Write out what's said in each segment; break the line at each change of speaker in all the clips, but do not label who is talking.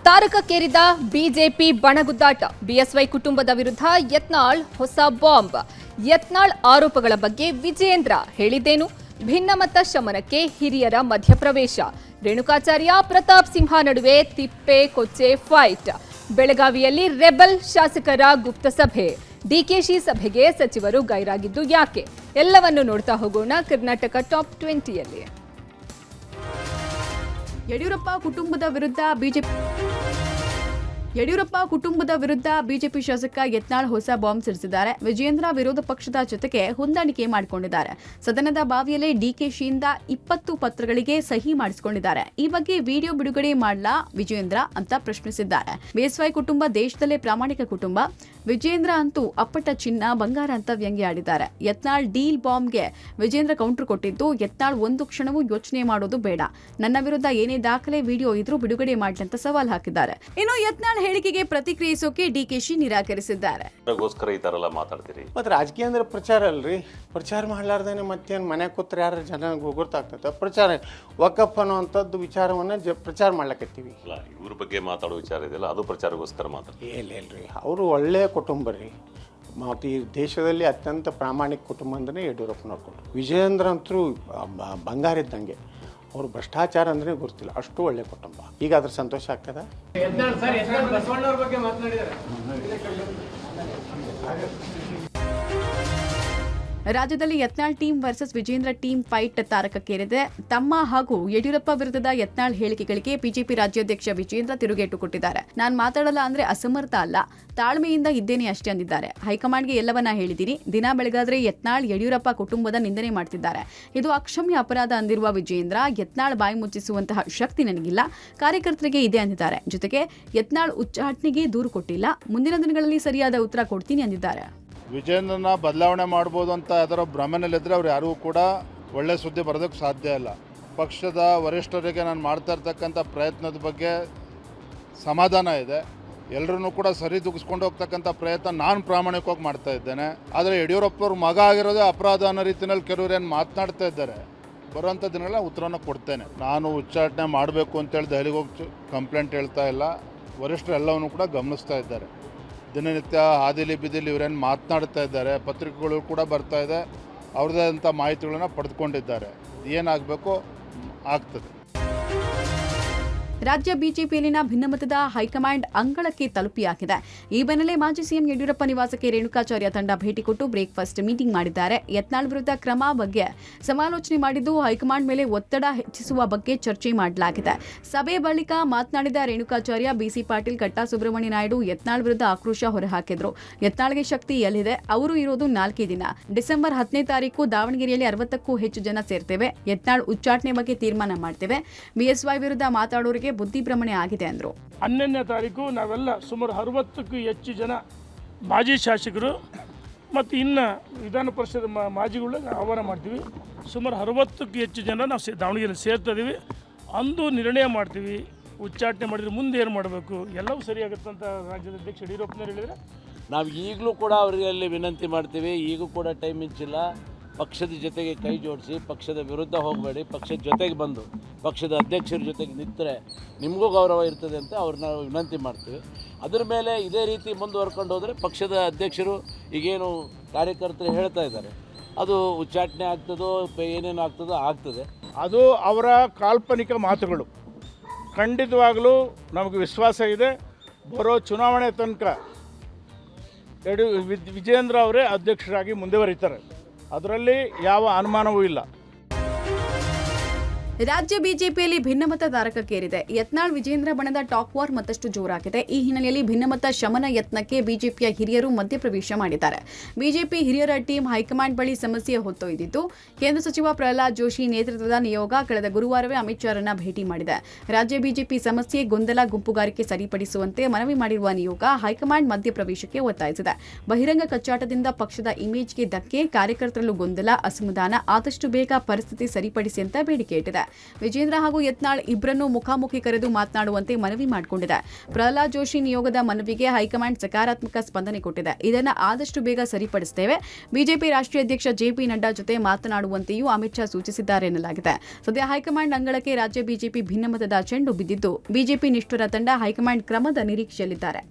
ತಾರಕಕ್ಕೇರಿದ BJP ಬಣಗುದ್ದಾಟ. BSY ಕುಟುಂಬದ ವಿರುದ್ಧ ಯತ್ನಾಳ್ ಹೊಸ ಬಾಂಬ್. ಯತ್ನಾಳ್ ಆರೋಪಗಳ ಬಗ್ಗೆ ವಿಜಯೇಂದ್ರ ಹೇಳಿದ್ದೇನು? ಭಿನ್ನಮತ ಶಮನಕ್ಕೆ ಹಿರಿಯರ ಮಧ್ಯಪ್ರವೇಶ. ರೇಣುಕಾಚಾರ್ಯ ಪ್ರತಾಪ್ ಸಿಂಹ ನಡುವೆ ತಿಪ್ಪೆ ಕೊಚ್ಚೆ ಫೈಟ್. ಬೆಳಗಾವಿಯಲ್ಲಿ ರೆಬಲ್ ಶಾಸಕರ ಗುಪ್ತ ಸಭೆ. ಡಿಕೆಶಿ ಸಭೆಗೆ ಸಚಿವರು ಗೈರಾಗಿದ್ದು ಯಾಕೆ? ಎಲ್ಲವನ್ನು ನೋಡ್ತಾ ಹೋಗೋಣ ಕರ್ನಾಟಕ ಟಾಪ್ 20ಯಲ್ಲಿ.
ಯಡಿಯೂರಪ್ಪ ಕುಟುಂಬದ ವಿರುದ್ಧ ಬಿಜೆಪಿ ಶಾಸಕ ಯತ್ನಾಳ್ ಹೊಸ ಬಾಂಬ್ ಸಿಡಿಸಿದ್ದಾರೆ. ವಿಜಯೇಂದ್ರ ವಿರೋಧ ಪಕ್ಷದ ಜೊತೆಗೆ ಹೊಂದಾಣಿಕೆ ಮಾಡಿಕೊಂಡಿದ್ದಾರೆ. ಸದನದ ಬಾವಿಯಲ್ಲೇ ಡಿಕೆಶಿಯಿಂದ 20 ಪತ್ರಗಳಿಗೆ ಸಹಿ ಮಾಡಿಸಿಕೊಂಡಿದ್ದಾರೆ. ಈ ಬಗ್ಗೆ ವಿಡಿಯೋ ಬಿಡುಗಡೆ ಮಾಡಲಾ ವಿಜಯೇಂದ್ರ ಅಂತ ಪ್ರಶ್ನಿಸಿದ್ದಾರೆ. ಬಿಎಸ್ವೈ ಕುಟುಂಬ ದೇಶದಲ್ಲೇ ಪ್ರಾಮಾಣಿಕ ಕುಟುಂಬ. ವಿಜಯೇಂದ್ರ ಅಂತೂ ಅಪ್ಪಟ ಚಿನ್ನ ಬಂಗಾರ ಅಂತ ವ್ಯಂಗ್ಯಾಡಿದ್ದಾರೆ. ಯತ್ನಾಳ್ ಡೀಲ್ ಬಾಂಬ್ಗೆ ವಿಜಯೇಂದ್ರ ಕೌಂಟರ್ ಕೊಟ್ಟಿದ್ದು, ಯತ್ನಾಳ್ ಒಂದು ಕ್ಷಣವೂ ಯೋಚನೆ ಮಾಡೋದು ಬೇಡ, ನನ್ನ ವಿರುದ್ಧ ಏನೇ ದಾಖಲೆ ವಿಡಿಯೋ ಇದ್ರೂ ಬಿಡುಗಡೆ ಮಾಡಲಿ ಅಂತ ಸವಾಲ್ ಹಾಕಿದ್ದಾರೆ. ಇನ್ನು ಯತ್ನಾಳ್ ಹೇಳಿಕೆಗೆ ಪ್ರತಿಕ್ರಿಯಿಸೋಕೆ ಡಿಕೆಶಿ ನಿರಾಕರಿಸಿದ್ದಾರೆ.
ಮತ್ತೆ ರಾಜಕೀಯ ಅಂದ್ರೆ ಪ್ರಚಾರ ಅಲ್ರಿ. ಪ್ರಚಾರ ಮಾಡ್ಲಾರ್ದೇನೆ ಮತ್ತೇನು ಮನೆ ಕೂತ್ರೆ ಯಾರು ಜನ ಗೊತ್ತಾಗ್ತದೆ. ಪ್ರಚಾರ ವಕಫ್ ಅನ್ನುವಂಥದ್ದು ವಿಚಾರವನ್ನ ಪ್ರಚಾರ ಮಾಡ್ಲಕತ್ತೀವಿ.
ಇವ್ರ ಬಗ್ಗೆ ಮಾತಾಡೋ ವಿಚಾರ ಇದೆಯಲ್ಲ, ಅದು ಪ್ರಚಾರಗೋಸ್ಕರ ಮಾತಾಡ್ತೀವಿ.
ಇಲ್ರಿ, ಅವರು ಒಳ್ಳೆಯ ಕುಟುಂಬ ರೀ. ಮತ್ತು ಈ ದೇಶದಲ್ಲಿ ಅತ್ಯಂತ ಪ್ರಾಮಾಣಿಕ ಕುಟುಂಬ ಅಂದರೆ ಯಡಿಯೂರಪ್ಪನವ್ರ ಕುಟುಂಬ. ವಿಜಯೇಂದ್ರ ಅಂತೂ ಬಂಗಾರ ಇದ್ದಂಗೆ. ಅವರು ಭ್ರಷ್ಟಾಚಾರ ಅಂದ್ರೆ ಗೊತ್ತಿಲ್ಲ, ಅಷ್ಟು ಒಳ್ಳೆ ಕುಟುಂಬ. ಈಗ ಅದ್ರ ಸಂತೋಷ ಆಗ್ತದ.
ರಾಜ್ಯದಲ್ಲಿ Yatnal team versus Vijayendra team fight ತಾರಕಕ್ಕೇರಿದೆ. ತಮ್ಮ ಹಾಗೂ ಯಡಿಯೂರಪ್ಪ ವಿರುದ್ಧದ ಯತ್ನಾಳ್ ಹೇಳಿಕೆಗಳಿಗೆ ಬಿಜೆಪಿ ರಾಜ್ಯಾಧ್ಯಕ್ಷ ವಿಜಯೇಂದ್ರ ತಿರುಗೇಟು ಕೊಟ್ಟಿದ್ದಾರೆ. ನಾನ್ ಮಾತಾಡಲ್ಲ ಅಂದ್ರೆ ಅಸಮರ್ಥ ಅಲ್ಲ, ತಾಳ್ಮೆಯಿಂದ ಇದ್ದೇನೆ ಅಷ್ಟೇ ಅಂದಿದ್ದಾರೆ. ಹೈಕಮಾಂಡ್ಗೆ ಎಲ್ಲವನ್ನ ಹೇಳಿದ್ದೀನಿ. ದಿನ ಬೆಳಗಾದ್ರೆ ಯತ್ನಾಳ್ ಯಡಿಯೂರಪ್ಪ ಕುಟುಂಬದ ನಿಂದನೆ ಮಾಡ್ತಿದ್ದಾರೆ. ಇದು ಅಕ್ಷಮ್ಯ ಅಪರಾಧ ಅಂದಿರುವ ವಿಜಯೇಂದ್ರ, ಯತ್ನಾಳ್ ಬಾಯಿ ಮುಚ್ಚಿಸುವಂತಹ ಶಕ್ತಿ ನನಗಿಲ್ಲ, ಕಾರ್ಯಕರ್ತರಿಗೆ ಇದೆ ಅಂದಿದ್ದಾರೆ. ಜೊತೆಗೆ ಯತ್ನಾಳ್ ಉಚ್ಚಾಟನೆಗೆ ದೂರು ಕೊಟ್ಟಿಲ್ಲ, ಮುಂದಿನ ದಿನಗಳಲ್ಲಿ ಸರಿಯಾದ ಉತ್ತರ ಕೊಡ್ತೀನಿ ಅಂದಿದ್ದಾರೆ.
ವಿಜಯೇಂದ್ರನ ಬದಲಾವಣೆ ಮಾಡ್ಬೋದು ಅಂತ ಅದರ ಭ್ರಮೆನಲ್ಲಿದ್ದರೆ ಅವ್ರು ಯಾರಿಗೂ ಕೂಡ ಒಳ್ಳೆ ಸುದ್ದಿ ಬರೋದಕ್ಕೆ ಸಾಧ್ಯ ಇಲ್ಲ. ಪಕ್ಷದ ವರಿಷ್ಠರಿಗೆ ನಾನು ಮಾಡ್ತಾ ಇರ್ತಕ್ಕಂಥ ಪ್ರಯತ್ನದ ಬಗ್ಗೆ ಸಮಾಧಾನ ಇದೆ. ಎಲ್ಲರೂ ಕೂಡ ಸರಿದೂಗಿಸ್ಕೊಂಡು ಹೋಗ್ತಕ್ಕಂಥ ಪ್ರಯತ್ನ ನಾನು ಪ್ರಾಮಾಣಿಕವಾಗಿ ಮಾಡ್ತಾ ಇದ್ದೇನೆ. ಆದರೆ ಯಡಿಯೂರಪ್ಪವ್ರ ಮಗ ಆಗಿರೋದೇ ಅಪರಾಧ ಅನ್ನೋ ರೀತಿಯಲ್ಲಿ ಕೆಲವರು ಏನು ಮಾತನಾಡ್ತಾ ಇದ್ದಾರೆ. ಬರುವಂಥ ದಿನಗಳ ಉತ್ತರನ ಕೊಡ್ತೇನೆ. ನಾನು ಉಚ್ಚಾಟನೆ ಮಾಡಬೇಕು ಅಂತೇಳಿ ದೆಹಲಿಗೆ ಹೋಗಿ ಕಂಪ್ಲೇಂಟ್ ಹೇಳ್ತಾ ಇಲ್ಲ. ವರಿಷ್ಠರು ಎಲ್ಲವನ್ನೂ ಕೂಡ ಗಮನಿಸ್ತಾ ಇದ್ದಾರೆ. ದಿನನಿತ್ಯ ಹಾದಿಲಿ ಬಿದ್ದಿಲಿ ಇವರೇನು ಮಾತನಾಡ್ತಾ ಇದ್ದಾರೆ. ಪತ್ರಿಕೆಗಳು ಕೂಡ ಬರ್ತಾ ಇದೆ, ಅವ್ರದ್ದೇ ಆದಂಥ ಮಾಹಿತಿಗಳನ್ನ ಪಡೆದುಕೊಂಡಿದ್ದಾರೆ. ಏನಾಗಬೇಕು ಆಗ್ತದೆ.
ರಾಜ್ಯ ಬಿಜೆಪಿಯಲ್ಲಿನ ಭಿನ್ನಮತದ ಹೈಕಮಾಂಡ್ ಅಂಗಳಕ್ಕೆ ತಲುಪಿಯಾಗಿದೆ. ಈ ಬೆನ್ನಲ್ಲೇ ಮಾಜಿ ಸಿಎಂ ಯಡಿಯೂರಪ್ಪ ನಿವಾಸಕ್ಕೆ ರೇಣುಕಾಚಾರ್ಯ ತಂಡ ಭೇಟಿ ಕೊಟ್ಟು ಬ್ರೇಕ್ಫಾಸ್ಟ್ ಮೀಟಿಂಗ್ ಮಾಡಿದ್ದಾರೆ. ಯತ್ನಾಳ್ ವಿರುದ್ಧ ಕ್ರಮ ಬಗ್ಗೆ ಸಮಾಲೋಚನೆ ಮಾಡಿದ್ದು, ಹೈಕಮಾಂಡ್ ಮೇಲೆ ಒತ್ತಡ ಹೆಚ್ಚಿಸುವ ಬಗ್ಗೆ ಚರ್ಚೆ ಮಾಡಲಾಗಿದೆ. ಸಭೆ ಬಳಿಕ ಮಾತನಾಡಿದ ರೇಣುಕಾಚಾರ್ಯ, ಬಿಸಿ ಪಾಟೀಲ್, ಕಟ್ಟಾ ಸುಬ್ರಹ್ಮಣ್ಯ ನಾಯ್ಡು ಯತ್ನಾಳ್ ವಿರುದ್ಧ ಆಕ್ರೋಶ ಹೊರಹಾಕಿದ್ರು. ಯತ್ನಾಳ್ಗೆ ಶಕ್ತಿ ಎಲ್ಲಿದೆ? ಅವರು ಇರೋದು 4 ದಿನ. ಡಿಸೆಂಬರ್ 10ನೇ ತಾರೀಕು ದಾವಣಗೆರೆಯಲ್ಲಿ 60ಕ್ಕೂ ಹೆಚ್ಚು ಜನ ಸೇರ್ತೇವೆ. ಯತ್ನಾಳ್ ಉಚ್ಚಾಟನೆ ಬಗ್ಗೆ ತೀರ್ಮಾನ ಮಾಡ್ತೇವೆ. ಬಿಎಸ್ವೈ ವಿರುದ್ಧ ಮಾತಾಡೋರಿಗೆ ಬುದ್ಧಿಭ್ರಮಣೆ ಆಗಿದೆ ಅಂದ್ರು.
11ನೇ ತಾರೀಕು ನಾವೆಲ್ಲ ಸುಮಾರು 60ಕ್ಕೂ ಹೆಚ್ಚು ಜನ ಮಾಜಿ ಶಾಸಕರು ಮತ್ತು ಇನ್ನು ವಿಧಾನ ಪರಿಷತ್ ಮಾಜಿಗಳು ಆಹ್ವಾನ ಮಾಡ್ತೀವಿ. ಸುಮಾರು 60ಕ್ಕೂ ಹೆಚ್ಚು ಜನ ನಾವು ದಾವಣಗೆರೆ ಸೇರ್ತಾ ಇದ್ದೀವಿ. ಅಂದು ನಿರ್ಣಯ ಮಾಡ್ತೀವಿ. ಉಚ್ಚಾಟನೆ ಮಾಡಿದರೆ ಮುಂದೆ ಏನು ಮಾಡಬೇಕು ಎಲ್ಲವೂ ಸರಿಯಾಗುತ್ತೆ ಅಂತ ರಾಜ್ಯದ ಅಧ್ಯಕ್ಷ ಯಡಿಯೂರಪ್ಪನವ್ರು ಹೇಳಿದರೆ
ನಾವು ಈಗಲೂ ಕೂಡ ಅವರಿಗೆ ಅಲ್ಲಿ ವಿನಂತಿ ಮಾಡ್ತೀವಿ. ಈಗೂ ಕೂಡ ಟೈಮ್ ಮಿಂಚಿಲ್ಲ. ಪಕ್ಷದ ಜೊತೆಗೆ ಕೈ ಜೋಡಿಸಿ, ಪಕ್ಷದ ವಿರುದ್ಧ ಹೋಗಬೇಡಿ, ಪಕ್ಷದ ಜೊತೆಗೆ ಬಂದು ಪಕ್ಷದ ಅಧ್ಯಕ್ಷರ ಜೊತೆಗೆ ನಿಂತರೆ ನಿಮಗೂ ಗೌರವ ಇರ್ತದೆ ಅಂತ ಅವ್ರನ್ನ ವಿನಂತಿ ಮಾಡ್ತೀವಿ. ಅದರ ಮೇಲೆ ಇದೇ ರೀತಿ ಮುಂದುವರ್ಕೊಂಡು ಹೋದರೆ ಪಕ್ಷದ ಅಧ್ಯಕ್ಷರು ಈಗೇನು ಕಾರ್ಯಕರ್ತರು ಹೇಳ್ತಾ ಇದ್ದಾರೆ ಅದು ಉಚ್ಚಾಟನೆ ಆಗ್ತದೋ ಏನೇನು ಆಗ್ತದೋ ಆಗ್ತದೆ.
ಅದು ಅವರ ಕಾಲ್ಪನಿಕ ಮಾತುಗಳು. ಖಂಡಿತವಾಗಲೂ ನಮಗೆ ವಿಶ್ವಾಸ ಇದೆ, ಬರೋ ಚುನಾವಣೆ ತನಕ ವಿಜಯೇಂದ್ರ ಅವರೇ ಅಧ್ಯಕ್ಷರಾಗಿ ಮುಂದುವರಿತಾರೆ. ಅದರಲ್ಲಿ ಯಾವ ಅನುಮಾನವೂ ಇಲ್ಲ.
ರಾಜ್ಯ ಬಿಜೆಪಿಯಲ್ಲಿ ಭಿನ್ನಮತ ತಾರಕಕ್ಕೇರಿದೆ. ಯತ್ನಾಳ್ ವಿಜಯೇಂದ್ರ ಬಣದ ಟಾಕ್ ವಾರ್ ಮತ್ತಷ್ಟು ಜೋರಾಗಿದೆ. ಈ ಹಿನ್ನೆಲೆಯಲ್ಲಿ ಭಿನ್ನಮತ ಶಮನ ಯತ್ನಕ್ಕೆ ಬಿಜೆಪಿಯ ಹಿರಿಯರು ಮಧ್ಯಪ್ರವೇಶ ಮಾಡಿದ್ದಾರೆ. ಬಿಜೆಪಿ ಹಿರಿಯರ ಟೀಮ್ ಹೈಕಮಾಂಡ್ ಬಳಿ ಸಮಸ್ಯೆ ಹೊತ್ತೊಯ್ದಿದ್ದು, ಕೇಂದ್ರ ಸಚಿವ ಪ್ರಹ್ಲಾದ್ ಜೋಶಿ ನೇತೃತ್ವದ ನಿಯೋಗ ಕಳೆದ ಗುರುವಾರವೇ ಅಮಿತ್ ಶಾರನ್ನ ಭೇಟಿ ಮಾಡಿದೆ. ರಾಜ್ಯ ಬಿಜೆಪಿ ಸಮಸ್ಯೆ, ಗೊಂದಲ, ಗುಂಪುಗಾರಿಕೆ ಸರಿಪಡಿಸುವಂತೆ ಮನವಿ ಮಾಡಿರುವ ನಿಯೋಗ ಹೈಕಮಾಂಡ್ ಮಧ್ಯಪ್ರವೇಶಕ್ಕೆ ಒತ್ತಾಯಿಸಿದೆ. ಬಹಿರಂಗ ಕಚ್ಚಾಟದಿಂದ ಪಕ್ಷದ ಇಮೇಜ್ಗೆ ಧಕ್ಕೆ, ಕಾರ್ಯಕರ್ತರಲ್ಲೂ ಗೊಂದಲ, ಅಸಮಾಧಾನ, ಆದಷ್ಟು ಬೇಗ ಪರಿಸ್ಥಿತಿ ಸರಿಪಡಿಸಿ ಅಂತ ಬೇಡಿಕೆ ಇಟ್ಟಿದೆ. ವಿಜೇಂದ್ರ ಹಾಗೂ ಯತ್ನಾಳ್ ಇಬ್ಬರನ್ನೂ ಮುಖಾಮುಖಿ ಕರೆದು ಮಾತನಾಡುವಂತೆ ಮನವಿ ಮಾಡಿಕೊಂಡಿದೆ. ಪ್ರಹ್ಲಾದ್ ಜೋಶಿ ನಿಯೋಗದ ಮನವಿಗೆ ಹೈಕಮಾಂಡ್ ಸಕಾರಾತ್ಮಕ ಸ್ಪಂದನೆ ಕೊಟ್ಟಿದೆ. ಇದನ್ನು ಆದಷ್ಟು ಬೇಗ ಸರಿಪಡಿಸುತ್ತೇವೆ. ಬಿಜೆಪಿ ರಾಷ್ಟ್ರೀಯ ಅಧ್ಯಕ್ಷ ಜೆಪಿ ನಡ್ಡಾ ಜೊತೆ ಮಾತನಾಡುವಂತೆಯೂ ಅಮಿತ್ ಶಾ ಸೂಚಿಸಿದ್ದಾರೆ ಎನ್ನಲಾಗಿದೆ. ಸದ್ಯ ಹೈಕಮಾಂಡ್ ಅಂಗಳಕ್ಕೆ ರಾಜ್ಯ ಬಿಜೆಪಿ ಭಿನ್ನಮತದ ಚೆಂಡು ಬಿದ್ದಿದ್ದು, ಬಿಜೆಪಿ ನಿಷ್ಠುರ ತಂಡ ಹೈಕಮಾಂಡ್ ಕ್ರಮದ ನಿರೀಕ್ಷೆಯಲ್ಲಿದ್ದಾರೆ.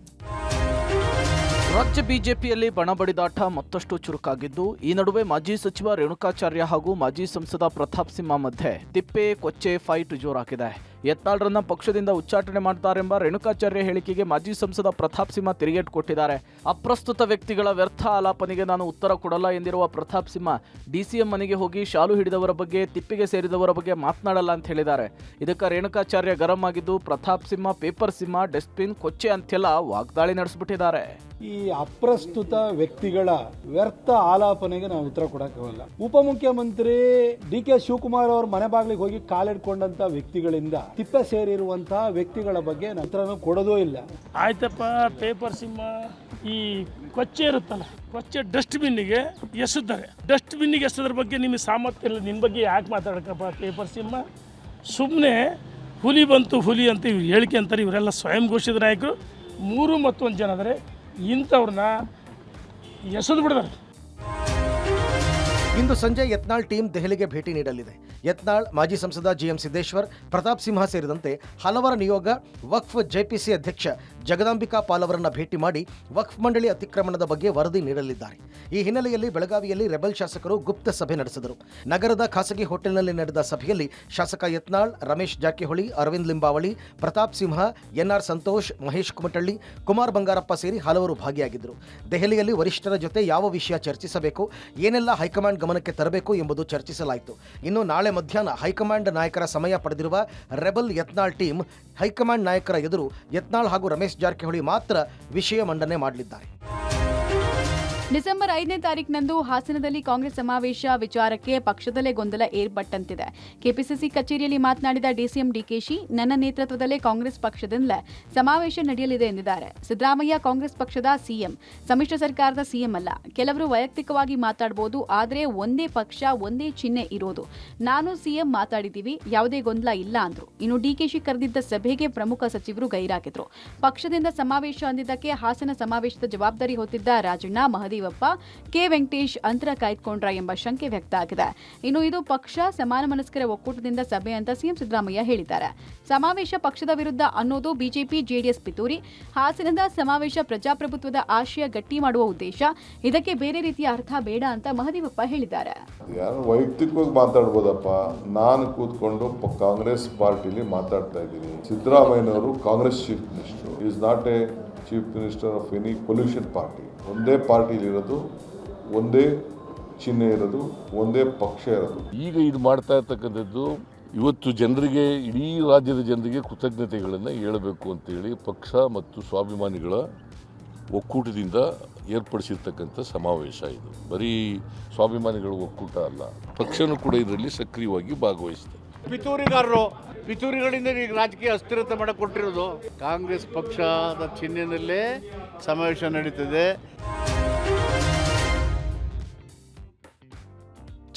ರಾಜ್ಯ ಬಿಜೆಪಿಯಲ್ಲಿ ಬಣಬಡಿದಾಟ ಮತ್ತಷ್ಟು ಚುರುಕಾಗಿದ್ದು, ಈ ನಡುವೆ ಮಾಜಿ ಸಚಿವ ರೇಣುಕಾಚಾರ್ಯ ಹಾಗೂ ಮಾಜಿ ಸಂಸದ ಪ್ರತಾಪ್ ಸಿಂಹ ಮಧ್ಯೆ ತಿಪ್ಪೆ ಕೊಚ್ಚೆ ಫೈಟ್ ಜೋರಾಗಿದೆ. ಯತ್ನಾಳ್ರನ್ನ ಪಕ್ಷದಿಂದ ಉಚ್ಚಾಟನೆ ಮಾಡ್ತಾರೆಂಬ ರೇಣುಕಾಚಾರ್ಯ ಹೇಳಿಕೆಗೆ ಮಾಜಿ ಸಂಸದ ಪ್ರತಾಪ್ ಸಿಂಹ ತಿರುಗೇಟು ಕೊಟ್ಟಿದ್ದಾರೆ. ಅಪ್ರಸ್ತುತ ವ್ಯಕ್ತಿಗಳ ವ್ಯರ್ಥ ಆಲಾಪನೆಗೆ ನಾನು ಉತ್ತರ ಕೊಡಲ್ಲ ಎಂದಿರುವ ಪ್ರತಾಪ್ ಸಿಂಹ ಡಿಸಿಎಂ ಮನೆಗೆ ಹೋಗಿ ಶಾಲು ಹಿಡಿದವರ ಬಗ್ಗೆ, ತಿಪ್ಪಿಗೆ ಸೇರಿದವರ ಬಗ್ಗೆ ಮಾತನಾಡಲ್ಲ ಅಂತ ಹೇಳಿದ್ದಾರೆ. ಇದಕ್ಕೆ ರೇಣುಕಾಚಾರ್ಯ ಗರಂ ಆಗಿದ್ದು, ಪ್ರತಾಪ್ ಸಿಂಹ, ಪೇಪರ್ ಸಿಂಹ, ಡಸ್ಟ್ಬಿನ್, ಕೊಚ್ಚೆ ಅಂತೆಲ್ಲ ವಾಗ್ದಾಳಿ ನಡೆಸಿಬಿಟ್ಟಿದ್ದಾರೆ.
ಈ ಅಪ್ರಸ್ತುತ ವ್ಯಕ್ತಿಗಳ ವ್ಯರ್ಥ ಆಲಾಪನೆಗೆ ನಾವು ಉತ್ತರ ಕೊಡಕ್ಕಾಗಲ್ಲ. ಉಪಮುಖ್ಯಮಂತ್ರಿ ಡಿ.ಕೆ. ಶಿವಕುಮಾರ್ ಅವ್ರ ಮನೆ ಬಾಗಿಲಿಗೆ ಹೋಗಿ ಕಾಲಿಡ್ಕೊಂಡಂತ ವ್ಯಕ್ತಿಗಳಿಂದ ತಿಪ್ಪೆ ಸೇರಿರುವಂತಹ ವ್ಯಕ್ತಿಗಳ ಬಗ್ಗೆ ಉತ್ತರನೂ ಕೊಡೋದೂ ಇಲ್ಲ.
ಆಯ್ತಪ್ಪ, ಪೇಪರ್ ಸಿಂಹ ಈ ಕೊಚ್ಚೆ ಇರುತ್ತಲ್ಲ, ಕೊಚ್ಚೆ ಡಸ್ಟ್ಬಿನ್ನಿಗೆ ಎಸೆದ್ದಾರೆ. ಡಸ್ಟ್ಬಿನ್ನಿಗೆ ಎಸೆದ್ರ ಬಗ್ಗೆ ನಿಮಗೆ ಸಾಮರ್ಥ್ಯ ಇಲ್ಲ. ನಿನ್ನ ಬಗ್ಗೆ ಯಾಕೆ ಮಾತಾಡಕಪ್ಪ ಪೇಪರ್ ಸಿಂಹ? ಸುಮ್ಮನೆ ಹುಲಿ ಬಂತು ಹುಲಿ ಅಂತ ಇವ್ರು ಹೇಳಿಕೆ ಅಂತಾರೆ. ಇವರೆಲ್ಲ ಸ್ವಯಂ ಘೋಷಿತ ನಾಯಕರು. 3 ಮತ್ತು 1 ಜನ ಆದರೆ ಇಂಥವ್ರನ್ನ ಎಸೆದು ಬಿಡಿದಾರೆ.
ಇಂದು ಸಂಜೆ ಯತ್ನಾಳ್ ಟೀಮ್ ದೆಹಲಿಗೆ ಭೇಟಿ ನೀಡಲಿದೆ. ಯತ್ನಾಳ್, ಮಾಜಿ ಸಂಸದ ಜಿಎಂ ಸಿದ್ದೇಶ್ವರ್, ಪ್ರತಾಪ್ ಸಿಂಹ ಸೇರಿದಂತೆ ಹಲವರ ನಿಯೋಗ ವಕ್ಫ್ ಜೆಪಿಸಿ ಅಧ್ಯಕ್ಷ ಜಗದಾಂಬಿಕಾ ಪಾಲ್ ಅವರನ್ನ ಭೇಟಿ ಮಾಡಿ ವಕ್ಫ್ ಮಂಡಳಿ ಅತಿಕ್ರಮಣದ ಬಗ್ಗೆ ವರದಿ ನೀಡಲಿದ್ದಾರೆ. ಈ ಹಿನ್ನೆಲೆಯಲ್ಲಿ ಬೆಳಗಾವಿಯಲ್ಲಿ ರೆಬೆಲ್ ಶಾಸಕರು ಗುಪ್ತ ಸಭೆ ನಡೆಸಿದರು. ನಗರದ ಖಾಸಗಿ ಹೋಟೆಲ್ನಲ್ಲಿ ನಡೆದ ಸಭೆಯಲ್ಲಿ ಶಾಸಕ ಯತ್ನಾಳ್, ರಮೇಶ್ ಜಾರಕಿಹೊಳಿ, ಅರವಿಂದ್ ಲಿಂಬಾವಳಿ, ಪ್ರತಾಪ್ ಸಿಂಹ, ಎನ್ಆರ್ ಸಂತೋಷ್, ಮಹೇಶ್ ಕುಮಟಳ್ಳಿ, ಕುಮಾರ್ ಬಂಗಾರಪ್ಪ ಸೇರಿ ಹಲವರು ಭಾಗಿಯಾಗಿದ್ದರು. ದೆಹಲಿಯಲ್ಲಿ ವರಿಷ್ಠರ ಜೊತೆ ಯಾವ ವಿಷಯ ಚರ್ಚಿಸಬೇಕು, ಏನೆಲ್ಲ ಹೈಕಮಾಂಡ್ ಗಮನಕ್ಕೆ ತರಬೇಕು ಎಂಬುದು ಚರ್ಚಿಸಲಾಯಿತು. ಇನ್ನು ನಾಳೆ ಮಧ್ಯಾಹ್ನ ಹೈಕಮಾಂಡ್ ನಾಯಕರ ಸಮಯ ಪಡೆದಿರುವ ರೆಬೆಲ್ ಯತ್ನಾಳ್ ಟೀಮ್ ಹೈಕಮಾಂಡ್ ನಾಯಕರ ಎದುರು ಯತ್ನಾಳ್ ಹಾಗೂ ರಮೇಶ್ ಜಾರಕಿಹೊಳಿ ಮಾತ್ರ ವಿಷಯ ಮಂಡನೆ ಮಾಡಲಿದ್ದಾರೆ.
ಡಿಸೆಂಬರ್ 5ನೇ ತಾರೀಕಿನಂದು ಹಾಸನದಲ್ಲಿ ಕಾಂಗ್ರೆಸ್ ಸಮಾವೇಶ ವಿಚಾರಕ್ಕೆ ಪಕ್ಷದಲ್ಲೇ ಗೊಂದಲ ಏರ್ಪಟ್ಟಂತಿದೆ. ಕೆಪಿಸಿಸಿ ಕಚೇರಿಯಲ್ಲಿ ಮಾತನಾಡಿದ ಡಿಸಿಎಂ ಡಿಕೆಶಿ, ನನ್ನ ನೇತೃತ್ವದಲ್ಲೇ ಕಾಂಗ್ರೆಸ್ ಪಕ್ಷದಿಂದಲೇ ಸಮಾವೇಶ ನಡೆಯಲಿದೆ ಎಂದಿದ್ದಾರೆ. ಸಿದ್ದರಾಮಯ್ಯ ಕಾಂಗ್ರೆಸ್ ಪಕ್ಷದ ಸಿಎಂ, ಸಮ್ಮಿಶ್ರ ಸರ್ಕಾರದ ಸಿಎಂ ಅಲ್ಲ. ಕೆಲವರು ವೈಯಕ್ತಿಕವಾಗಿ ಮಾತಾಡಬಹುದು, ಆದರೆ ಒಂದೇ ಪಕ್ಷ, ಒಂದೇ ಚಿಹ್ನೆ ಇರೋದು. ನಾನು ಸಿಎಂ ಮಾತಾಡಿದ್ದೀವಿ, ಯಾವುದೇ ಗೊಂದಲ ಇಲ್ಲ ಅಂದ್ರು. ಇನ್ನು ಡಿಕೆಶಿ ಕರೆದಿದ್ದ ಸಭೆಗೆ ಪ್ರಮುಖ ಸಚಿವರು ಗೈರಾಗಿದ್ರು. ಪಕ್ಷದಿಂದ ಸಮಾವೇಶ ಅಂದಿದ್ದಕ್ಕೆ ಹಾಸನ ಸಮಾವೇಶದ ಜವಾಬ್ದಾರಿ ಹೊತ್ತಿದ್ದ ರಾಜಣ್ಣ, ಮಹದೇವಪ್ಪ, ಕೆ ವೆಂಕಟೇಶ್ ಅಂತರ ಕಾಯ್ದುಕೊಂಡ್ರ ಎಂಬ ಶಂಕೆ ವ್ಯಕ್ತ ಆಗಿದೆ. ಇನ್ನು ಇದು ಪಕ್ಷ ಸಮಾನ ಮನಸ್ಕರ ಒಕ್ಕೂಟದಿಂದ ಸಭೆ ಅಂತ ಸಿಎಂ ಸಿದ್ದರಾಮಯ್ಯ ಹೇಳಿದ್ದಾರೆ. ಸಮಾವೇಶ ಪಕ್ಷದ ವಿರುದ್ಧ ಅನ್ನೋದು ಬಿಜೆಪಿ ಜೆಡಿಎಸ್ ಪಿತೂರಿ. ಹಾಸನದ ಸಮಾವೇಶ ಪ್ರಜಾಪ್ರಭುತ್ವದ ಆಶಯ ಗಟ್ಟಿ ಮಾಡುವ ಉದ್ದೇಶ. ಇದಕ್ಕೆ ಬೇರೆ ರೀತಿಯ ಅರ್ಥ ಬೇಡ ಅಂತ ಮಹದೇವಪ್ಪ ಹೇಳಿದ್ದಾರೆ.
ಯಾರು ವೈಯಕ್ತಿಕವಾಗಿ ಮಾತಾಡ್ಬೋದಪ್ಪ, ನಾನು ಕೂತ್ಕೊಂಡು ಕಾಂಗ್ರೆಸ್ ಪಾರ್ಟಿಲಿ ಮಾತಾಡ್ತಾ ಇದ್ದೀನಿ. ಸಿದ್ದರಾಮಯ್ಯನವರು Congress chief minister, is not A chief minister of any pollution party. ಒಂದೇ ಪಾರ್ಟಿಲಿರೋದು, ಒಂದೇ ಚಿಹ್ನೆ ಇರೋದು, ಒಂದೇ ಪಕ್ಷ ಇರೋದು.
ಈಗ ಇದು ಮಾಡ್ತಾ ಇರ್ತಕ್ಕಂಥದ್ದು ಇವತ್ತು ಜನರಿಗೆ, ಇಡೀ ರಾಜ್ಯದ ಜನರಿಗೆ ಕೃತಜ್ಞತೆಗಳನ್ನು ಹೇಳಬೇಕು ಅಂತೇಳಿ ಪಕ್ಷ ಮತ್ತು ಸ್ವಾಭಿಮಾನಿಗಳ ಒಕ್ಕೂಟದಿಂದ ಏರ್ಪಡಿಸಿರ್ತಕ್ಕಂಥ ಸಮಾವೇಶ. ಇದು ಬರೀ ಸ್ವಾಭಿಮಾನಿಗಳ ಒಕ್ಕೂಟ ಅಲ್ಲ, ಪಕ್ಷನೂ ಕೂಡ ಇದರಲ್ಲಿ ಸಕ್ರಿಯವಾಗಿ ಭಾಗವಹಿಸಿದೆ.
ಪಿತೂರಿಗಳಿಂದ ಈಗ ರಾಜಕೀಯ ಅಸ್ಥಿರತೆ ಮಾಡಕ್ಕೆ ಕೊಟ್ಟಿರೋದು. ಕಾಂಗ್ರೆಸ್ ಪಕ್ಷದ ಚಿಹ್ನೆಯಲ್ಲೇ ಸಮಾವೇಶ ನಡೀತಿದೆ.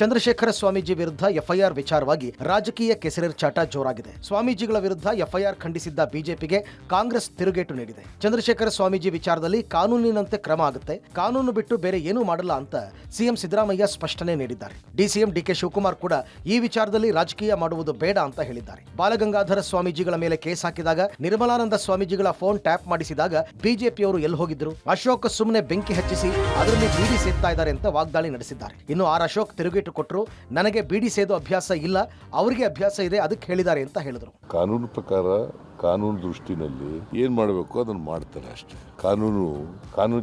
ಚಂದ್ರಶೇಖರ ಸ್ವಾಮೀಜಿ ವಿರುದ್ಧ ಎಫ್ಐಆರ್ ವಿಚಾರವಾಗಿ ರಾಜಕೀಯ ಕೆಸರೆರ್ಚಾಟ ಜೋರಾಗಿದೆ. ಸ್ವಾಮೀಜಿಗಳ ವಿರುದ್ಧ ಎಫ್ಐಆರ್ ಖಂಡಿಸಿದ್ದ ಬಿಜೆಪಿಗೆ ಕಾಂಗ್ರೆಸ್ ತಿರುಗೇಟು ನೀಡಿದೆ. ಚಂದ್ರಶೇಖರ ಸ್ವಾಮೀಜಿ ವಿಚಾರದಲ್ಲಿ ಕಾನೂನಿನಂತೆ ಕ್ರಮ ಆಗುತ್ತೆ, ಕಾನೂನು ಬಿಟ್ಟು ಬೇರೆ ಏನೂ ಮಾಡಲ್ಲ ಅಂತ ಸಿಎಂ ಸಿದ್ದರಾಮಯ್ಯ ಸ್ಪಷ್ಟನೆ ನೀಡಿದ್ದಾರೆ. ಡಿಸಿಎಂ ಡಿಕೆ ಶಿವಕುಮಾರ್ ಕೂಡ ಈ ವಿಚಾರದಲ್ಲಿ ರಾಜಕೀಯ ಮಾಡುವುದು ಬೇಡ ಅಂತ ಹೇಳಿದ್ದಾರೆ. ಬಾಲಗಂಗಾಧರ ಸ್ವಾಮೀಜಿಗಳ ಮೇಲೆ ಕೇಸ್ ಹಾಕಿದಾಗ, ನಿರ್ಮಲಾನಂದ ಸ್ವಾಮೀಜಿಗಳ ಫೋನ್ ಟ್ಯಾಪ್ ಮಾಡಿಸಿದಾಗ ಬಿಜೆಪಿಯವರು ಎಲ್ಲಿ ಹೋಗಿದ್ರು? ಅಶೋಕ್ ಸುಮ್ಮನೆ ಬೆಂಕಿ ಹಚ್ಚಿಸಿ ಅದರಲ್ಲಿ ಬೀಡಿ ಸೇರ್ತಾ ಇದ್ದಾರೆ ಅಂತ ವಾಗ್ದಾಳಿ ನಡೆಸಿದ್ದಾರೆ. ಇನ್ನು ಆರ್ ಅಶೋಕ್ ತಿರುಗೇಟು ಕೊಟ್ಟರು, ನನಗೆ ಬೀಡಿ ಸೇದೋ ಅಭ್ಯಾಸ ಇಲ್ಲ, ಅವರಿಗೆ ಅಭ್ಯಾಸ ಇದೆ, ಅದಕ್ಕೆ ಹೇಳಿದ್ದಾರೆ ಅಂತ ಹೇಳಿದರು.
ಕಾನೂನು ಪ್ರಕಾರ, ಕಾನೂನು ದೃಷ್ಟಿನಲ್ಲಿ ಏನು ಮಾಡಬೇಕು ಅದನ್ನು ಮಾಡ್ತಾರೆ ಅಷ್ಟೇ. ಕಾನೂನು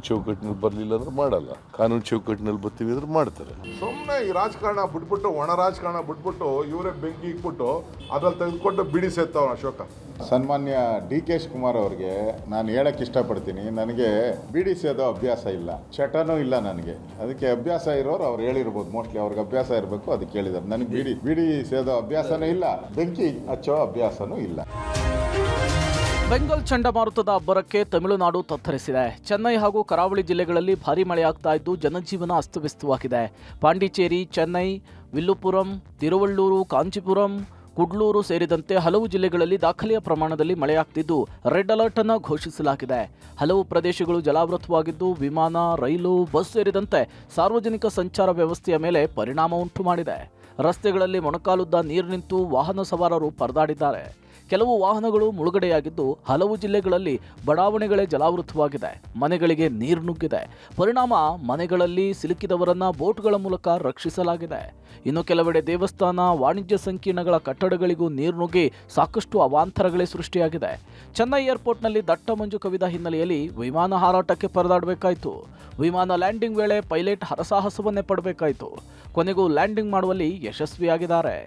ಚೌಕಟ್ಟಿನಲ್ಲಿ ಬರಲಿಲ್ಲ ಅಂದ್ರೆ ಮಾಡಲ್ಲ, ಕಾನೂನು ಚೌಕಟ್ಟಿನಲ್ಲಿ ಬರ್ತೀವಿ ಅಂದ್ರೆ ಮಾಡ್ತಾರೆ.
ಸುಮ್ಮನೆ ಈ ರಾಜಕಾರಣ ಬಿಟ್ಬಿಟ್ಟು, ಒಣ ರಾಜಕಾರಣ ಬಿಟ್ಬಿಟ್ಟು ಇವರೇ ಬೆಂಕಿ ಇಕ್ಬಿಟ್ಟು ಅದ್ರಲ್ಲಿ ತೆಗೆದುಕೊಂಡು ಬಿಡಿ ಸೇರ್ತಾವ ಅಶೋಕ.
ಸನ್ಮಾನ್ಯ ಡಿ.ಕೆ. ಶಿವಕುಮಾರ್ ಅವ್ರಿಗೆ ನಾನು ಹೇಳಕ್ಕೆ ಇಷ್ಟಪಡ್ತೀನಿ, ನನಗೆ ಬಿಡಿ ಸೇದೋ ಅಭ್ಯಾಸ ಇಲ್ಲ, ಚಟನೂ ಇಲ್ಲ ನನಗೆ. ಅದಕ್ಕೆ ಅಭ್ಯಾಸ ಇರೋರು ಅವ್ರು ಹೇಳಿರ್ಬೋದು, ಮೋಸ್ಟ್ಲಿ ಅವ್ರಿಗೆ ಅಭ್ಯಾಸ ಇರಬೇಕು, ಅದಕ್ಕೆ ಹೇಳಿದ್ದಾರೆ. ನನಗೆ ಬಿಡಿ ಸೇದೋ ಅಭ್ಯಾಸನೂ ಇಲ್ಲ, ಬೆಂಕಿ ಹಚ್ಚೋ ಅಭ್ಯಾಸನೂ ಇಲ್ಲ.
ಬೆಂಗಾಲ್ ಚಂಡಮಾರುತದ ಅಬ್ಬರಕ್ಕೆ ತಮಿಳುನಾಡು ತತ್ತರಿಸಿದೆ. ಚೆನ್ನೈ ಹಾಗೂ ಕರಾವಳಿ ಜಿಲ್ಲೆಗಳಲ್ಲಿ ಭಾರೀ ಮಳೆಯಾಗ್ತಾ ಇದ್ದು ಜನಜೀವನ ಅಸ್ತವ್ಯಸ್ತವಾಗಿದೆ. ಪಾಂಡಿಚೇರಿ, ಚೆನ್ನೈ, ವಿಲ್ಲುಪುರಂ, ತಿರುವಳ್ಳೂರು, ಕಾಂಚೀಪುರಂ, ಕುಡ್ಲೂರು ಸೇರಿದಂತೆ ಹಲವು ಜಿಲ್ಲೆಗಳಲ್ಲಿ ದಾಖಲೆಯ ಪ್ರಮಾಣದಲ್ಲಿ ಮಳೆಯಾಗ್ತಿದ್ದು ರೆಡ್ ಅಲರ್ಟ್ ಅನ್ನು ಘೋಷಿಸಲಾಗಿದೆ. ಹಲವು ಪ್ರದೇಶಗಳು ಜಲಾವೃತವಾಗಿದ್ದು ವಿಮಾನ, ರೈಲು, ಬಸ್ ಸೇರಿದಂತೆ ಸಾರ್ವಜನಿಕ ಸಂಚಾರ ವ್ಯವಸ್ಥೆಯ ಮೇಲೆ ಪರಿಣಾಮ ಉಂಟು ಮಾಡಿದೆ. ರಸ್ತೆಗಳಲ್ಲಿ ಮೊಣಕಾಲುದ್ದ ನೀರು ನಿಂತು ವಾಹನ ಸವಾರರು ಪರದಾಡಿದ್ದಾರೆ. ಕೆಲವು ವಾಹನಗಳು ಮುಳುಗಡೆಯಾಗಿದ್ದು ಹಲವು ಜಿಲ್ಲೆಗಳಲ್ಲಿ ಬಡಾವಣೆಗಳೇ ಜಲಾವೃತವಾಗಿದೆ. ಮನೆಗಳಿಗೆ ನೀರು ನುಗ್ಗಿದೆ. ಪರಿಣಾಮ ಮನೆಗಳಲ್ಲಿ ಸಿಲುಕಿದವರನ್ನ ಬೋಟ್ಗಳ ಮೂಲಕ ರಕ್ಷಿಸಲಾಗಿದೆ. ಇನ್ನು ಕೆಲವೆಡೆ ದೇವಸ್ಥಾನ, ವಾಣಿಜ್ಯ ಸಂಕೀರ್ಣಗಳ ಕಟ್ಟಡಗಳಿಗೂ ನೀರು ನುಗ್ಗಿ ಸಾಕಷ್ಟು ಅವಾಂತರಗಳೇ ಸೃಷ್ಟಿಯಾಗಿದೆ. ಚೆನ್ನೈ ಏರ್ಪೋರ್ಟ್ನಲ್ಲಿ ದಟ್ಟ ಮಂಜು ಕವಿದ ಹಿನ್ನೆಲೆಯಲ್ಲಿ ವಿಮಾನ ಹಾರಾಟಕ್ಕೆ ಪರದಾಡಬೇಕಾಯಿತು. ವಿಮಾನ ಲ್ಯಾಂಡಿಂಗ್ ವೇಳೆ ಪೈಲಟ್ ಹರಸಾಹಸವನ್ನೇ ಪಡಬೇಕಾಯಿತು. ಕೊನೆಗೂ ಲ್ಯಾಂಡಿಂಗ್ ಮಾಡುವಲ್ಲಿ ಯಶಸ್ವಿಯಾಗಿದ್ದಾರೆ.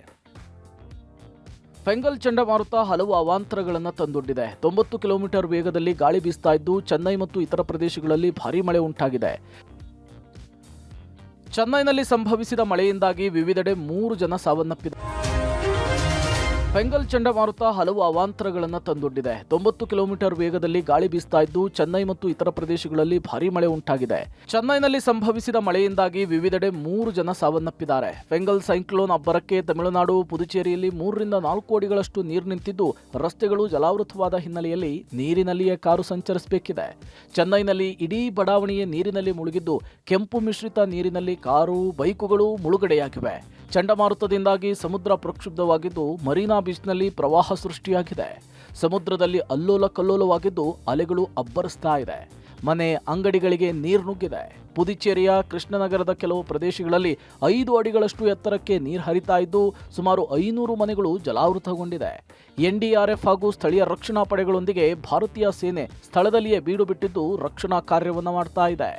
ಫೆಂಗಲ್ ಚಂಡಮಾರುತ ಹಲವು ಅವಾಂತರಗಳನ್ನು ತಂದೊಡ್ಡಿದೆ. 90 ಕಿಲೋಮೀಟರ್ ವೇಗದಲ್ಲಿ ಗಾಳಿ ಬೀಸ್ತಾ ಇದ್ದು ಚೆನ್ನೈ ಮತ್ತು ಇತರ ಪ್ರದೇಶಗಳಲ್ಲಿ ಭಾರೀ ಮಳೆ ಉಂಟಾಗಿದೆ. ಚೆನ್ನೈನಲ್ಲಿ ಸಂಭವಿಸಿದ ಮಳೆಯಿಂದಾಗಿ ವಿವಿಧೆಡೆ 3 ಜನ ಸಾವನ್ನಪ್ಪಿದ್ದಾರೆ. ಫೆಂಗಲ್ ಚಂಡಮಾರುತ ಹಲವು ಅವಾಂತರಗಳನ್ನು ತಂದೊಡ್ಡಿದೆ. 90 ಕಿಲೋಮೀಟರ್ ವೇಗದಲ್ಲಿ ಗಾಳಿ ಬೀಸ್ತಾ ಇದ್ದು ಚೆನ್ನೈ ಮತ್ತು ಇತರ ಪ್ರದೇಶಗಳಲ್ಲಿ ಭಾರೀ ಮಳೆ ಉಂಟಾಗಿದೆ. ಚೆನ್ನೈನಲ್ಲಿ ಸಂಭವಿಸಿದ ಮಳೆಯಿಂದಾಗಿ ವಿವಿಧೆಡೆ 3 ಜನ ಸಾವನ್ನಪ್ಪಿದ್ದಾರೆ. ಫೆಂಗಲ್ ಸೈಕ್ಲೋನ್ ಅಬ್ಬರಕ್ಕೆ ತಮಿಳುನಾಡು, ಪುದುಚೇರಿಯಲ್ಲಿ 3 ರಿಂದ 4 ಅಡಿಗಳಷ್ಟು ನೀರು ನಿಂತಿದ್ದು ರಸ್ತೆಗಳು ಜಲಾವೃತವಾದ ಹಿನ್ನೆಲೆಯಲ್ಲಿ ನೀರಿನಲ್ಲಿಯೇ ಕಾರು ಸಂಚರಿಸಬೇಕಿದೆ. ಚೆನ್ನೈನಲ್ಲಿ ಇಡೀ ಬಡಾವಣೆಯೇ ನೀರಿನಲ್ಲಿ ಮುಳುಗಿದ್ದು ಕೆಂಪು ಮಿಶ್ರಿತ ನೀರಿನಲ್ಲಿ ಕಾರು, ಬೈಕುಗಳು ಮುಳುಗಡೆಯಾಗಿವೆ. ಚಂಡಮಾರುತದಿಂದಾಗಿ ಸಮುದ್ರ ಪ್ರಕ್ಷುಬ್ಧವಾಗಿದ್ದು ಮರೀನಾ ಬೀಚ್ನಲ್ಲಿ ಪ್ರವಾಹ ಸೃಷ್ಟಿಯಾಗಿದೆ. ಸಮುದ್ರದಲ್ಲಿ ಅಲ್ಲೋಲ ಕಲ್ಲೋಲವಾಗಿದ್ದು ಅಲೆಗಳು ಅಬ್ಬರಿಸ್ತಾ ಇದೆ. ಮನೆ, ಅಂಗಡಿಗಳಿಗೆ ನೀರು ನುಗ್ಗಿದೆ. ಪುದುಚೇರಿಯ ಕೃಷ್ಣನಗರದ ಕೆಲವು ಪ್ರದೇಶಗಳಲ್ಲಿ 5 ಅಡಿಗಳಷ್ಟು ಎತ್ತರಕ್ಕೆ ನೀರು ಹರಿತಾ ಇದ್ದು ಸುಮಾರು 500 ಮನೆಗಳು ಜಲಾವೃತಗೊಂಡಿದೆ. NDRF ಹಾಗೂ ಸ್ಥಳೀಯ ರಕ್ಷಣಾ ಪಡೆಗಳೊಂದಿಗೆ ಭಾರತೀಯ ಸೇನೆ ಸ್ಥಳದಲ್ಲಿಯೇ ಬೀಡು ಬಿಟ್ಟಿದ್ದು ರಕ್ಷಣಾ ಕಾರ್ಯವನ್ನು ಮಾಡ್ತಾ ಇದೆ.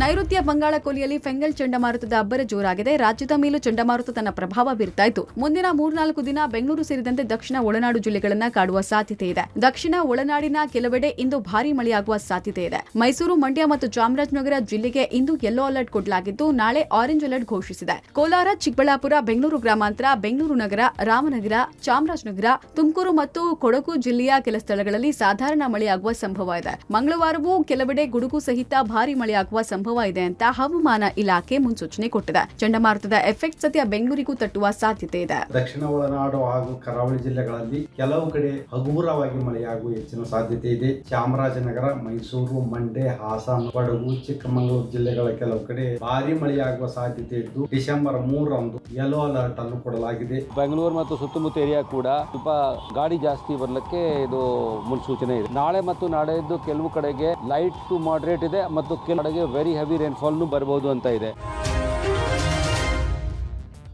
ನೈಋತ್ಯ ಬಂಗಾಳ ಕೊಲ್ಲಿಯಲ್ಲಿ ಫೆಂಗಲ್ ಚಂಡಮಾರುತದ ಅಬ್ಬರ ಜೋರಾಗಿದೆ. ರಾಜ್ಯದ ಮೇಲೂ ಚಂಡಮಾರುತ ತನ್ನ ಪ್ರಭಾವ ಬೀರ್ತಾ ಇತ್ತು. ಮುಂದಿನ 3-4 ದಿನ ಬೆಂಗಳೂರು ಸೇರಿದಂತೆ ದಕ್ಷಿಣ ಒಳನಾಡು ಜಿಲ್ಲೆಗಳನ್ನ ಕಾಡುವ ಸಾಧ್ಯತೆ ಇದೆ. ದಕ್ಷಿಣ ಒಳನಾಡಿನ ಕೆಲವೆಡೆ ಇಂದು ಭಾರೀ ಮಳೆಯಾಗುವ ಸಾಧ್ಯತೆ ಇದೆ. ಮೈಸೂರು, ಮಂಡ್ಯ ಮತ್ತು ಚಾಮರಾಜನಗರ ಜಿಲ್ಲೆಗೆ ಇಂದು ಯೆಲ್ಲೋ ಅಲರ್ಟ್ ಕೊಡಲಾಗಿದ್ದು ನಾಳೆ ಆರೆಂಜ್ ಅಲರ್ಟ್ ಘೋಷಿಸಿದೆ. ಕೋಲಾರ, ಚಿಕ್ಕಬಳ್ಳಾಪುರ, ಬೆಂಗಳೂರು ಗ್ರಾಮಾಂತರ, ಬೆಂಗಳೂರು ನಗರ, ರಾಮನಗರ, ಚಾಮರಾಜನಗರ, ತುಮಕೂರು ಮತ್ತು ಕೊಡಗು ಜಿಲ್ಲೆಯ ಕೆಲ ಸ್ಥಳಗಳಲ್ಲಿ ಸಾಧಾರಣ ಮಳೆಯಾಗುವ ಸಂಭವ ಇದೆ. ಮಂಗಳವಾರವೂ ಕೆಲವೆಡೆ ಗುಡುಗು ಸಹಿತ ಭಾರೀ ಮಳೆಯಾಗುವ ಸಂಭವ ಇದೆ ಅಂತ ಹವಾಮಾನ ಇಲಾಖೆ ಮುನ್ಸೂಚನೆ ಕೊಟ್ಟಿದೆ. ಚಂಡಮಾರುತದ ಎಫೆಕ್ಟ್ ಸದ್ಯ ಬೆಂಗಳೂರಿಗೂ ತಟ್ಟುವ ಸಾಧ್ಯತೆ ಇದೆ.
ದಕ್ಷಿಣ ಒಳನಾಡು ಹಾಗೂ ಕರಾವಳಿ ಜಿಲ್ಲೆಗಳಲ್ಲಿ ಕೆಲವು ಕಡೆ ಹಗುರವಾಗಿ ಮಳೆಯಾಗುವ ಹೆಚ್ಚಿನ ಸಾಧ್ಯತೆ ಇದೆ. ಚಾಮರಾಜನಗರ, ಮೈಸೂರು, ಮಂಡ್ಯ, ಹಾಸನ, ಕೊಡಗು, ಚಿಕ್ಕಮಗಳೂರು ಜಿಲ್ಲೆಗಳ ಕೆಲವು ಕಡೆ ಭಾರಿ ಮಳೆಯಾಗುವ ಸಾಧ್ಯತೆ ಇದ್ದು ಡಿಸೆಂಬರ್ 3ರಂದು ಯೆಲ್ಲೋ ಅಲರ್ಟ್ ಅನ್ನು ಕೊಡಲಾಗಿದೆ.
ಬೆಂಗಳೂರು ಮತ್ತು ಸುತ್ತಮುತ್ತ ಏರಿಯಾ ಕೂಡ ಸ್ವಲ್ಪ ಗಾಳಿ ಜಾಸ್ತಿ ಬರಲಿಕ್ಕೆ ಇದು ಮುನ್ಸೂಚನೆ ಇದೆ. ನಾಳೆ ಮತ್ತು ನಾಳೆದ್ದು ಕೆಲವು ಕಡೆಗೆ ಲೈಟ್ ಟು ಮಾಡರೇಟ್ ಇದೆ ಮತ್ತು ಕೆಲವು ಕಡೆಗೆ ವೆರಿ ಹೆವಿ ರೇನ್ಫಾಲ್ ಬರಬಹುದು ಅಂತ ಇದೆ.